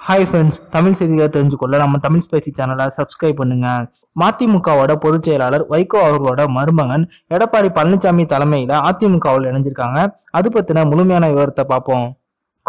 Hi friends, Tamil செய்திகளை தெரிஞ்சுக்கொள்ள நம்ம Tamil spicy சேனலை சப்ஸ்கிரைப் பண்ணுங்க. மதிமுகவோட பொதுச் செயலாளர் வைகோ அவர்களோட மருமகன் எடப்பாடி பழனிசாமி தலைமையில அதிமுகவில் இணைஞ்சிருக்காங்க. அது பத்தின முழுமையான விவரத்தை பார்ப்போம்.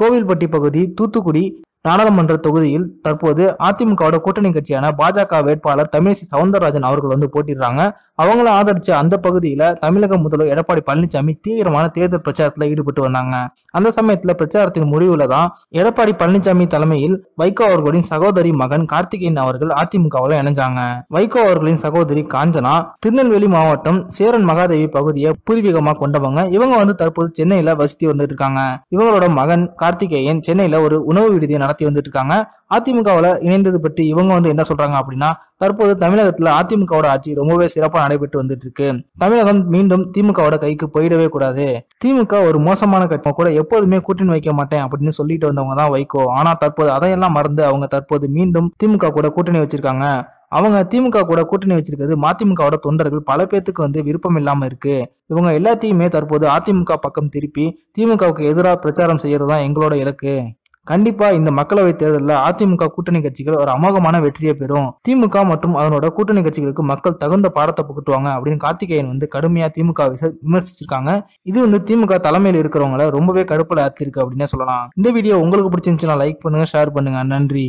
கோவில்பட்டி பகுதி தூத்துக்குடி நாடாளுமன்ற தொகுதியில் தற்போது அதிமுகவோட கூட்டணி கட்சியான பாஜக வேட்பாளர் தமிழிசை சவுந்தரராஜன் அவர்கள் போட்டிடுறாங்க. அவங்கள ஆதரிச்ச அந்த பகுதியில தமிழக முதல்வர் எடப்பாடி பழனிசாமி தீவிரமான தேர்தல் பிரச்சாரத்துல ஈடுபட்டு வந்தாங்க. அந்த சமயத்துல பிரச்சாரத்தின் முடிவுல தான் எடப்பாடி பழனிசாமி தலைமையில் வைகோ அவர்களின் சகோதரி மகன் கார்த்திகேயன் அவர்கள் அதிமுகவில் இணைஞ்சாங்க. வைகோ அவர்களின் சகோதரி காஞ்சனா திருநெல்வேலி மாவட்டம் சேரன் மகாதேவி பகுதியை பூர்வீகமா கொண்டவங்க. இவங்க தற்போது சென்னையில வசித்து வந்துட்டு இருக்காங்க. இவங்களோட மகன் கார்த்திகேயன் சென்னையில ஒரு உணவு விடுதியை நடத்தி வந்துட்டு இருக்காங்க. அதிமுகவில் இணைந்தது பற்றி இவங்க என்ன சொல்றாங்க அப்படின்னா, தற்போது தமிழகத்துல அதிமுகவோட ஆட்சி ரொம்பவே சிறப்பாக நடைபெற்று வந்துட்டு இருக்கு. தமிழகம் மீண்டும் திமுகவோட கைக்கு போயிடவே கூடாது. திமுக ஒரு மோசமான கட்சி கூட எப்போதுமே கூட்டணி வைக்க மாட்டேன் அப்படின்னு சொல்லிட்டு வந்தவங்க தான் வைகோ. ஆனா தற்போது அதையெல்லாம் மறந்து அவங்க தற்போது மீண்டும் திமுக கூட கூட்டணி வச்சிருக்காங்க. அவங்க திமுக கூட கூட்டணி வச்சிருக்கிறது மதிமுகவோட தொண்டர்கள் பல பேத்துக்கு விருப்பம் இல்லாம இருக்கு. இவங்க எல்லாத்தையுமே தற்போது அதிமுக பக்கம் திருப்பி திமுகவுக்கு எதிராக பிரச்சாரம் செய்யறதுதான் எங்களோட இலக்கு. கண்டிப்பா இந்த மக்களவை தேர்தலில் அதிமுக கூட்டணி கட்சிகள் ஒரு அமோகமான வெற்றியை பெறும். திமுக மற்றும் அதனோட கூட்டணி கட்சிகளுக்கு மக்கள் தகுந்த பாடத்தை புகட்டுவாங்க அப்படின்னு கார்த்திகேயன் கடுமையா திமுக விமர்சிச்சிருக்காங்க. இது திமுக தலைமையில் இருக்கிறவங்கள ரொம்பவே கடுப்புல ஆத்திருக்கு அப்படின்னே சொல்லலாம். இந்த வீடியோ உங்களுக்கு பிடிச்சிருந்துச்சுன்னா லைக் பண்ணுங்க, ஷேர் பண்ணுங்க. நன்றி.